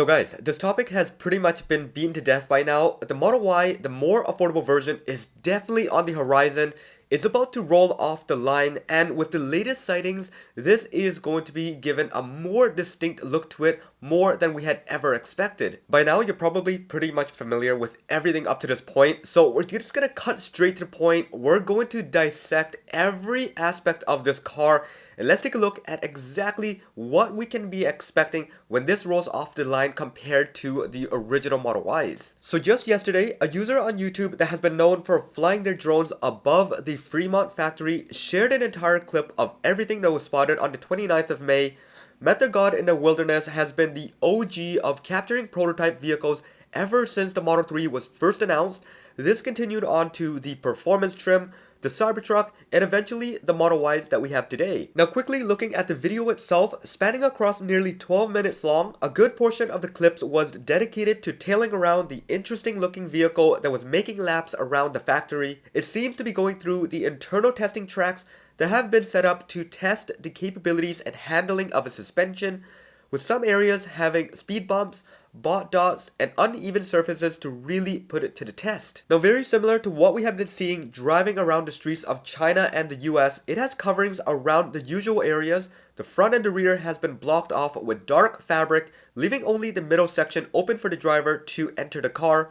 So guys, this topic has pretty much been beaten to death by now. The Model Y, the more affordable version, is definitely on the horizon. It's about to roll off the line, and with the latest sightings, this is going to be given a more distinct look to it, more than we had ever expected. By now, you're probably pretty much familiar with everything up to this point, so we're just gonna cut straight to the point. We're going to dissect every aspect of this car, and let's take a look at exactly what we can be expecting when this rolls off the line compared to the original Model Ys. So just yesterday, a user on YouTube that has been known for flying their drones above the Fremont factory shared an entire clip of everything that was spotted on the 29th of May. Met the God in the Wilderness has been the OG of capturing prototype vehicles ever since the Model 3 was first announced. This continued on to the performance trim, the Cybertruck, and eventually the Model Ys that we have today. Now quickly looking at the video itself, spanning across nearly 12 minutes long, a good portion of the clips was dedicated to tailing around the interesting looking vehicle that was making laps around the factory. It seems to be going through the internal testing tracks that have been set up to test the capabilities and handling of a suspension, with some areas having speed bumps, bot dots, and uneven surfaces to really put it to the test. Now very similar to what we have been seeing driving around the streets of China and the US, it has coverings around the usual areas. The front and the rear has been blocked off with dark fabric, leaving only the middle section open for the driver to enter the car.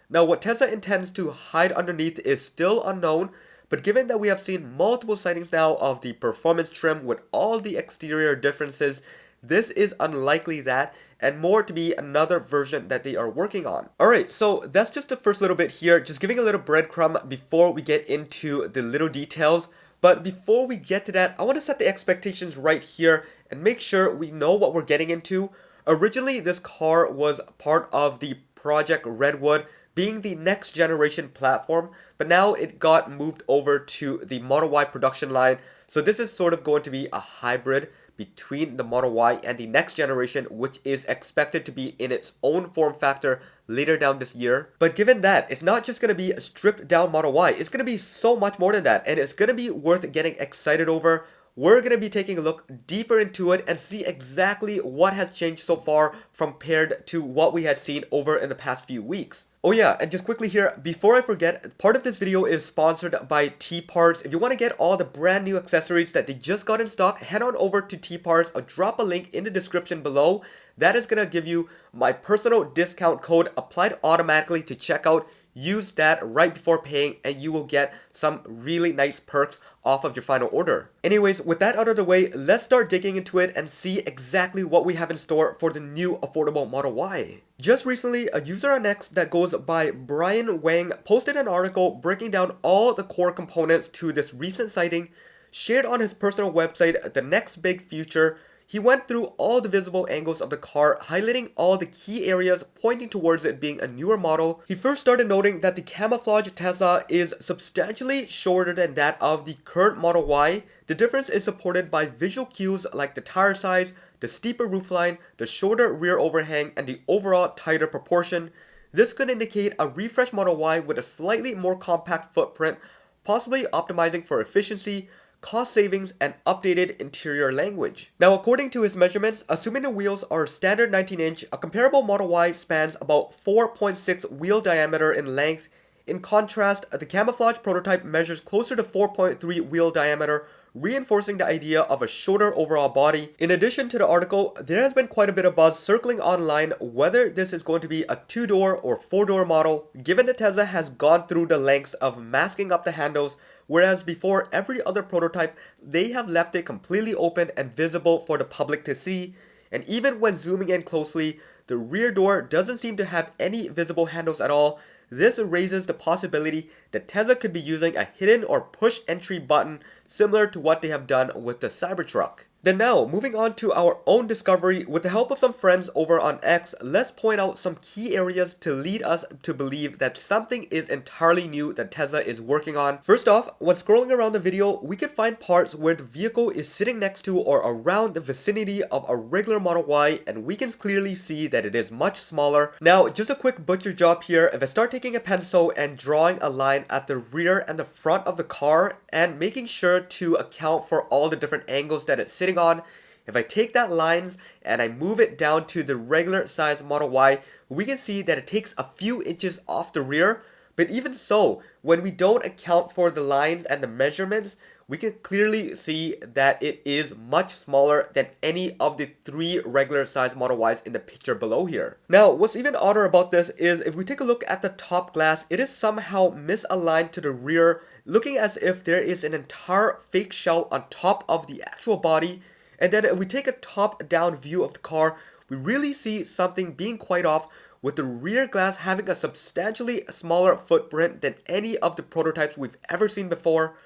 Now what Tesla intends to hide underneath is still unknown, but given that we have seen multiple sightings now of the performance trim with all the exterior differences, this is unlikely that, and more to be another version that they are working on. Alright, so that's just the first little bit here, just giving a little breadcrumb before we get into the little details. But before we get to that, I want to set the expectations right here and make sure we know what we're getting into. Originally, this car was part of the Project Redwood, being the next generation platform, but now it got moved over to the Model Y production line. So this is sort of going to be a hybrid between the Model Y and the next generation, which is expected to be in its own form factor later down this year. But given that, it's not just going to be a stripped down Model Y, it's going to be so much more than that, and it's going to be worth getting excited over. We're going to be taking a look deeper into it and see exactly what has changed so far compared to what we had seen over in the past few weeks. Oh yeah, and just quickly here, before I forget, part of this video is sponsored by T-Parts. If you want to get all the brand new accessories that they just got in stock, head on over to T-Parts. I'll drop a link in the description below. That is going to give you my personal discount code applied automatically to checkout. Use that right before paying and you will get some really nice perks off of your final order. Anyways, with that out of the way, let's start digging into it and see exactly what we have in store for the new affordable Model Y. Just recently, a user on X that goes by Brian Wang posted an article breaking down all the core components to this recent sighting, shared on his personal website The Next Big Future. He went through all the visible angles of the car, highlighting all the key areas pointing towards it being a newer model. He first started noting that the camouflage Tesla is substantially shorter than that of the current Model Y. The difference is supported by visual cues like the tire size, the steeper roofline, the shorter rear overhang, and the overall tighter proportion. This could indicate a refreshed Model Y with a slightly more compact footprint, possibly optimizing for efficiency, cost savings, and updated interior language. Now, according to his measurements, assuming the wheels are standard 19-inch, a comparable Model Y spans about 4.6 wheel diameter in length. In contrast, the camouflage prototype measures closer to 4.3 wheel diameter, reinforcing the idea of a shorter overall body. In addition to the article, there has been quite a bit of buzz circling online whether this is going to be a 2-door or 4-door model, given that Tesla has gone through the lengths of masking up the handles, whereas before every other prototype, they have left it completely open and visible for the public to see. And even when zooming in closely, the rear door doesn't seem to have any visible handles at all. This raises the possibility that Tesla could be using a hidden or push entry button similar to what they have done with the Cybertruck. Then now, moving on to our own discovery, with the help of some friends over on X, let's point out some key areas to lead us to believe that something is entirely new that Tesla is working on. First off, when scrolling around the video, we could find parts where the vehicle is sitting next to or around the vicinity of a regular Model Y, and we can clearly see that it is much smaller. Now, just a quick butcher job here. If I start taking a pencil and drawing a line at the rear and the front of the car, and making sure to account for all the different angles that it's sitting on, If I take that lines and I move it down to the regular size Model Y, we can see that it takes a few inches off the rear. But even so, when we don't account for the lines and the measurements, we can clearly see that it is much smaller than any of the 3 regular size Model Ys in the picture below here. Now, what's even odder about this is if we take a look at the top glass, it is somehow misaligned to the rear, looking as if there is an entire fake shell on top of the actual body. And then if we take a top-down view of the car, we really see something being quite off, with the rear glass having a substantially smaller footprint than any of the prototypes we've ever seen before.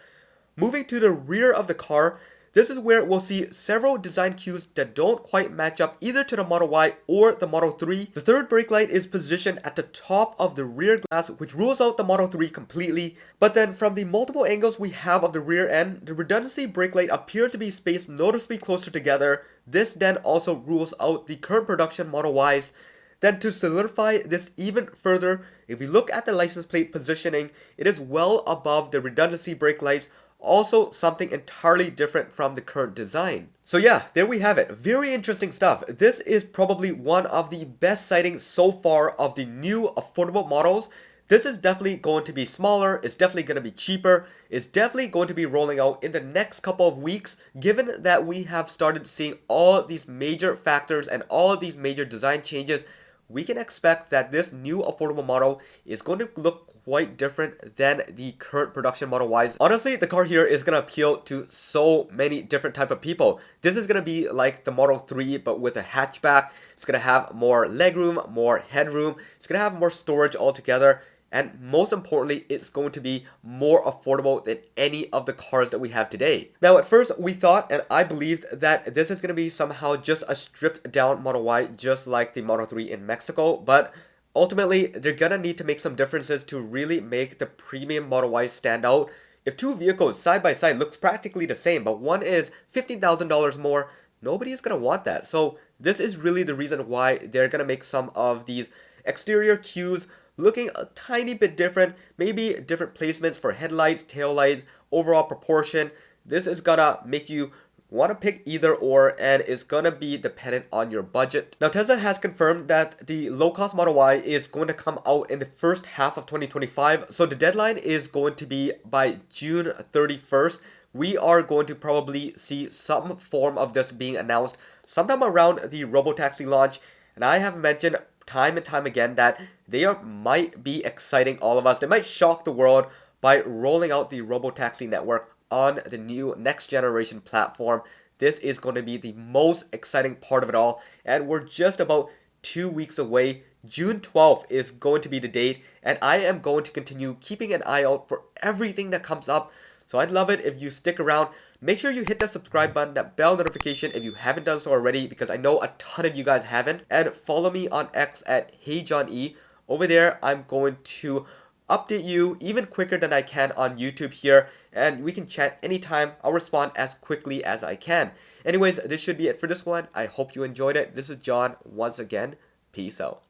Moving to the rear of the car, this is where we'll see several design cues that don't quite match up either to the Model Y or the Model 3. The third brake light is positioned at the top of the rear glass, which rules out the Model 3 completely. But then from the multiple angles we have of the rear end, the redundancy brake light appears to be spaced noticeably closer together. This then also rules out the current production Model Ys. Then to solidify this even further, if we look at the license plate positioning, it is well above the redundancy brake lights, also something entirely different from the current design. So yeah, there we have it. Very interesting stuff. This is probably one of the best sightings so far of the new affordable models. This is definitely going to be smaller, it's definitely going to be cheaper, it's definitely going to be rolling out in the next couple of weeks, given that we have started seeing all these major factors and all these major design changes. We can expect that this new affordable model is going to look quite different than the current production Model Ys. Honestly, the car here is going to appeal to so many different type of people. This is going to be like the Model 3 but with a hatchback. It's going to have more legroom, more headroom. It's going to have more storage altogether. And most importantly, it's going to be more affordable than any of the cars that we have today. Now, at first, we thought, and I believed, that this is going to be somehow just a stripped down Model Y, just like the Model 3 in Mexico. But ultimately, they're going to need to make some differences to really make the premium Model Y stand out. If two vehicles side by side looks practically the same, but one is $15,000 more, nobody is going to want that. So this is really the reason why they're going to make some of these exterior cues looking a tiny bit different, maybe different placements for headlights, taillights, overall proportion. This is gonna make you want to pick either or, and it's gonna be dependent on your budget. Now, Tesla has confirmed that the low-cost Model Y is going to come out in the first half of 2025, so the deadline is going to be by June 31st. We are going to probably see some form of this being announced sometime around the Robotaxi launch, and I have mentioned time and time again that they might be exciting all of us. They might shock the world by rolling out the Robotaxi network on the new next generation platform. This is going to be the most exciting part of it all, and we're just about 2 weeks away. June 12th is going to be the date, and I am going to continue keeping an eye out for everything that comes up. So I'd love it if you stick around. Make sure you hit that subscribe button, that bell notification if you haven't done so already, because I know a ton of you guys haven't. And follow me on X at HeyJohnE. Over there, I'm going to update you even quicker than I can on YouTube here, and we can chat anytime. I'll respond as quickly as I can. Anyways, this should be it for this one. I hope you enjoyed it. This is John once again. Peace out.